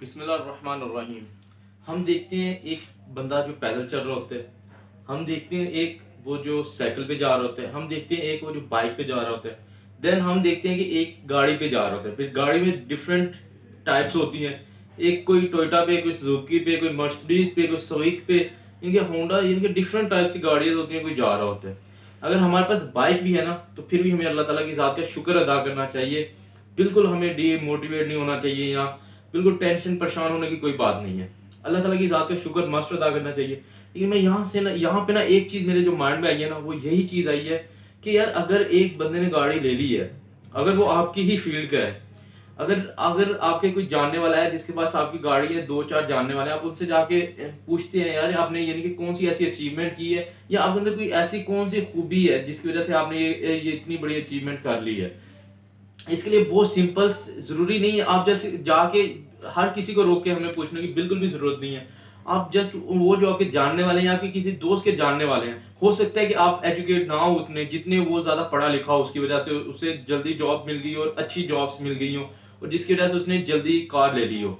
बिस्मिल्लाहिर्रहमानिर्रहीम। हम देखते हैं एक बंदा जो पैदल चल रहा होता है, हम देखते हैं एक वो जो साइकिल पे जा रहा होता है, हम देखते हैं एक वो जो बाइक पे जा रहा होता है, देन हम देखते हैं कि एक गाड़ी पे जा रहा होता है। फिर गाड़ी में डिफरेंट टाइप्स होती हैं, एक कोई टोयोटा पे, कोई सुजुकी पे, कोई मर्सिडीज पे, कोई स्विफ्ट पे, इनके होंडा, इनके डिफरेंट टाइप की गाड़ियाँ होती हैं, कोई जा रहा होता है। अगर हमारे पास बाइक भी है ना, तो फिर भी हमें अल्लाह ताला की ज़ात का शुक्र अदा करना चाहिए। बिल्कुल हमें डीमोटिवेट नहीं होना चाहिए, या बिल्कुल टेंशन परेशान होने की कोई बात नहीं है। अल्लाह ताला की ज़ात का शुक्र मस्ट अदा करना चाहिए। लेकिन मैं यहाँ पे ना एक चीज़ मेरे जो माइंड में आई है ना, वो यही चीज़ आई है कि यार अगर एक बंदे ने गाड़ी ले ली है, अगर वो आपकी ही फील्ड का है, अगर अगर आपके कोई जानने वाला है जिसके पास आपकी गाड़ी है, 2-4 जानने वाले हैं, आप उनसे जाके पूछते हैं यार आपने यानी कि कौन-सी ऐसी अचीवमेंट की है, या आपके अंदर कोई ऐसी कौन-सी खूबी है जिसकी वज़ह से आपने ये इतनी बड़ी अचीवमेंट कर ली है। इसके लिए बहुत सिंपल, ज़रूरी नहीं है आप जैसे जाके हर किसी को रोक के हमें पूछने की बिल्कुल भी ज़रूरत नहीं है। आप जस्ट वो जो आपके जानने वाले हैं या आपके किसी दोस्त के जानने वाले हैं, हो सकता है कि आप एजुकेट ना हो उतने जितने वो ज़्यादा पढ़ा लिखा हो, उसकी वज़ह से उसे जल्दी जॉब मिल गई हो और अच्छी जॉब्स मिल गई हों, और जिसकी वज़ह से उसने जल्दी कार ले ली हो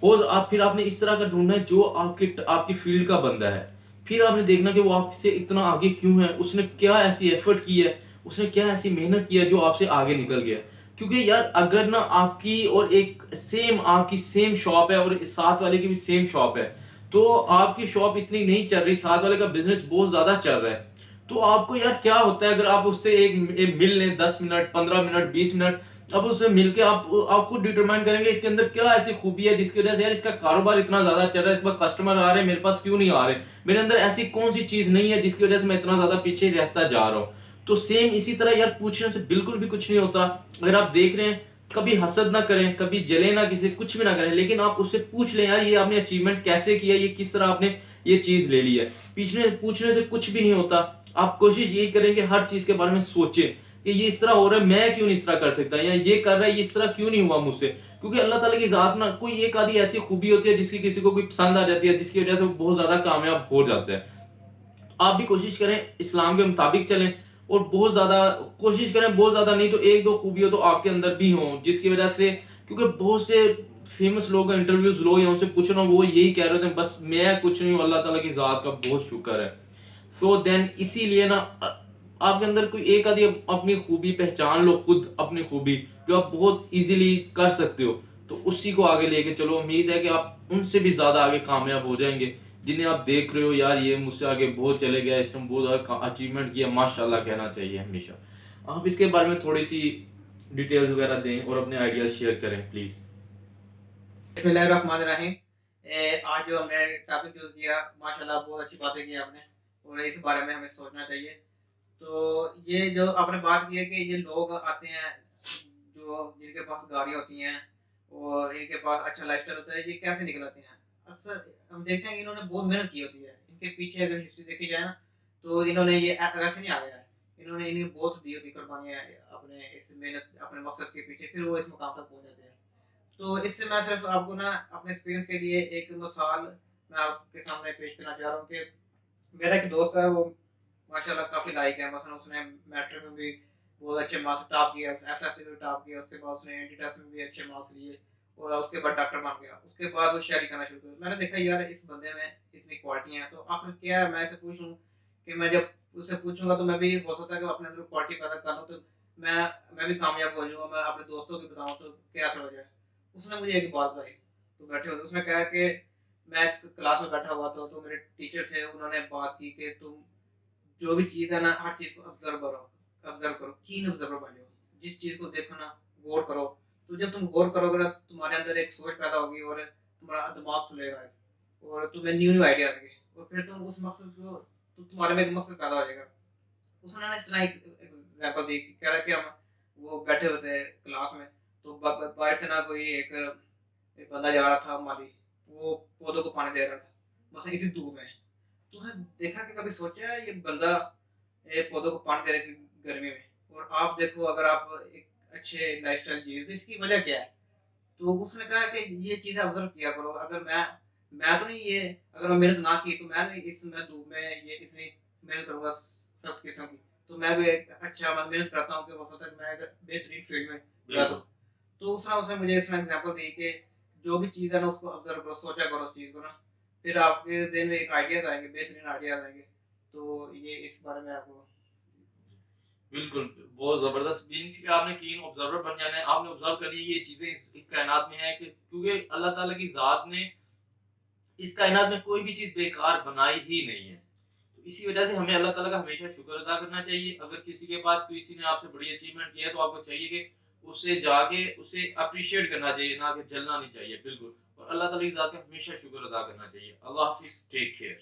आप फिर आपने इस तरह का ढूँढना है जो आपकी फ़ील्ड का बंदा है। फिर आपने देखना कि वो आपसे इतना आगे क्यों है, उसने क्या ऐसी एफ़र्ट की है, उसने क्या ऐसी मेहनत की है जो आपसे आगे निकल गया। क्योंकि यार अगर ना आपकी और एक सेम आपकी सेम शॉप है और साथ वाले की भी सेम शॉप है, तो आपकी शॉप इतनी नहीं चल रही, साथ वाले का बिज़नेस बहुत ज़्यादा चल रहा है। तो आपको यार क्या होता है अगर आप उससे एक मिल लें 10 मिनट, 15 मिनट, 20 मिनट, अब उससे मिलके आप खुद डिटरमाइन करेंगे इसके अंदर क्या ऐसी खूबी है जिसकी वजह से यार इसका कारोबार इतना ज्यादा चल रहा है, इस पर कस्टमर आ रहे हैं, मेरे पास क्यों नहीं आ रहे, मेरे अंदर ऐसी कौन सी चीज नहीं है जिसकी वजह से मैं इतना ज्यादा पीछे रहता जा रहा हूँ। तो सेम इसी तरह यार पूछने से बिल्कुल भी कुछ नहीं होता। अगर आप देख रहे हैं, कभी हसद ना करें, कभी जले ना, किसी कुछ भी ना करें, लेकिन आप उससे पूछ लें यार ये आपने अचीवमेंट कैसे किया, ये किस तरह आपने ये चीज ले ली है। पीछने पूछने से कुछ भी नहीं होता। आप कोशिश यही करें कि हर चीज के बारे में सोचें कि ये इस तरह हो रहा है, मैं क्यों नहीं इस तरह कर सकता, या ये कर रहा है, ये इस तरह क्यों नहीं हुआ मुझसे। क्योंकि अल्लाह ताला की ज़ात ना कोई एक आधी ऐसी खूबी होती है जिसकी किसी को कोई पसंद आ जाती है, जिसकी वजह से वो बहुत ज़्यादा कामयाब हो जाता है। आप भी कोशिश करें इस्लाम के मुताबिक चलें, और बहुत ज़्यादा कोशिश करें, बहुत ज़्यादा नहीं तो 1-2 खूबियाँ तो आपके अंदर भी हों, जिसकी वजह से, क्योंकि बहुत से फेमस लोग का इंटरव्यूज़ लो या उनसे पूछ रहा हूँ, वो यही कह रहे होते हैं बस मैं कुछ नहीं हूँ, अल्लाह ताला की ज़ात का बहुत शुक्र है। सो देन इसीलिए ना आपके अंदर कोई एक आधी अपनी खूबी पहचान लो, खुद अपनी खूबी जो आप बहुत इजीली कर सकते हो, तो उसी को आगे लेके चलो। उम्मीद है कि आप उनसे भी ज्यादा आगे कामयाब हो जाएंगे, जिन्हें आप देख रहे हो यार ये मुझसे आगे बहुत चले गया, इसने बहुत ज्यादा अचीवमेंट किया, माशाल्लाह कहना चाहिए हमेशा। आप इसके बारे में थोड़ी सी डिटेल्स वगैरह दें और अपने आइडियाज शेयर करें प्लीज। बिस्मिल्लाहिर्रहमानिर्रहीम। आज जो हमने टॉपिक चूज़ किया, माशाल्लाह बहुत अच्छी बातें की आपने और इस बारे में हमें सोचना चाहिए। तो ये जो आपने बात की है कि ये लोग आते हैं, जो जिनके पास गाड़ियाँ होती हैं और इनके पास अच्छा लाइफ़स्टाइल होता है, ये कैसे निकल आते हैं? अक्सर हम देखते हैं कि इन्होंने बहुत मेहनत की होती है। इनके पीछे अगर हिस्ट्री देखी जाए ना, तो इन्होंने ये वैसे नहीं आ गया है। इन्होंने इन्हें बहुत दी होती कुर्बानियाँ अपने इस मेहनत अपने मकसद के पीछे, फिर वो इस मुकाम तक पहुँच जाते हैं। तो इससे मैं सिर्फ़ आपको ना अपने एक्सपीरियंस के लिए एक मिसाल मैं आपके सामने पेश करना चाह रहा हूँ कि मेरा एक दोस्त है, वो माशाल्लाह काफ़ी लायक है। मसलन उसने मैट्रिक में भी बहुत अच्छे मार्क्स टॉप किया, एसएससी में टॉप किया, उसके बाद उसने एंट्री टेस्ट में भी अच्छे मार्क्स लिए और उसके बाद डॉक्टर बन गया। उसके बाद वो शायरी करना शुरू कर, मैंने देखा यार इस बंदे में इतनी क्वालिटी है, तो आखिर क्या है? मैं इससे पूछूँ कि मैं जब उससे पूछूँगा तो मैं भी हो सकता है कि अपने अंदर क्वालिटी पैदा कर लूँ, तो मैं मैं भी कामयाब हो जाऊँगा। मैं अपने दोस्तों को बताऊँ तो क्या समझ आए? उसने मुझे एक बात बताई, तो बैठे होते उसने कहा कि मैं क्लास में बैठा हुआ था, तो मेरे टीचर थे, उन्होंने बात की कि तुम जो भी चीज़ है ना, हर चीज़ को ऑब्ज़र्व करो, कीन ऑब्ज़र्वर बन जाओ। जिस चीज़ को देखो ना, गौर करो। तो जब तुम गौर करोगे ना, तुम्हारे अंदर एक सोच पैदा होगी और तुम्हारा दिमाग खुलेगा और तुम्हें न्यू-न्यू आइडिया आएँगे और फिर तुम उस मकसद को, तो तुम्हारे में एक मकसद पैदा हो जाएगा। उसने ना इस तरह एक एग्ज़ाम्पल दी, कह रहा है कि हम वो बैठे होते हैं क्लास में, तो ब ब बाहर से ना कोई एक बंदा जा रहा था माली, वो पौधों को पानी दे रहा था, बस इतनी धूप में। तो उसने देखा कि कभी सोचा है ये बंदा पौधों को पानी दे रहा है गर्मी में और आप देखो अगर आप एक अच्छे लाइफ़स्टाइल जिए तो इसकी वजह क्या है? तो उसने कहा कि ये चीज़ें ऑब्ज़र्व किया करो। अगर मैं तो नहीं ये अगर मैं मेहनत ना की तो मैं नहीं इस मैं धूप में ये इतनी मेहनत करूँगा सख्त किस्म की। तो मैं भी एक अच्छा मैं मेहनत करता हूँ कि हो सकता है कि मैं एक बेहतरीन फ़ील्ड में जा बिल्कुल। सकूँ। तो उसने उसने मुझे इसमें एग्ज़ाम्पल दी कि जो भी चीज़ है ना उसको ऑब्ज़र्व करो, सोचा करो उस चीज़ को ना, फिर आपके ज़हन में एक आइडियाज़ आएँगे, बेहतरीन आइडियाज़ आएँगे। तो ये इस बारे में आपको बिल्कुल, बहुत ज़बरदस्त मीन्स कि आपने कीन ऑब्ज़र्वर बन जाना है, आपने ऑब्ज़र्व करनी है ये चीज़ें इस कायनात में हैं कि क्योंकि अल्लाह ताला की ज़ात ने इस कायनात में कोई भी चीज़ बेकार बनाई ही नहीं है। तो इसी वजह से हमें अल्लाह ताला का हमेशा शुक्र अदा करना चाहिए। अगर किसी के पास किसी ने आपसे बड़ी अचीवमेंट की है तो आपको चाहिए कि उसे जाके उसे एप्रिशिएट करना चाहिए, ना कि जलना नहीं चाहिए, बिल्कुल। और अल्लाह ताला की ज़ात का हमेशा शुक्र अदा करना चाहिए। अल्लाह हाफ़िज़, टेक केयर।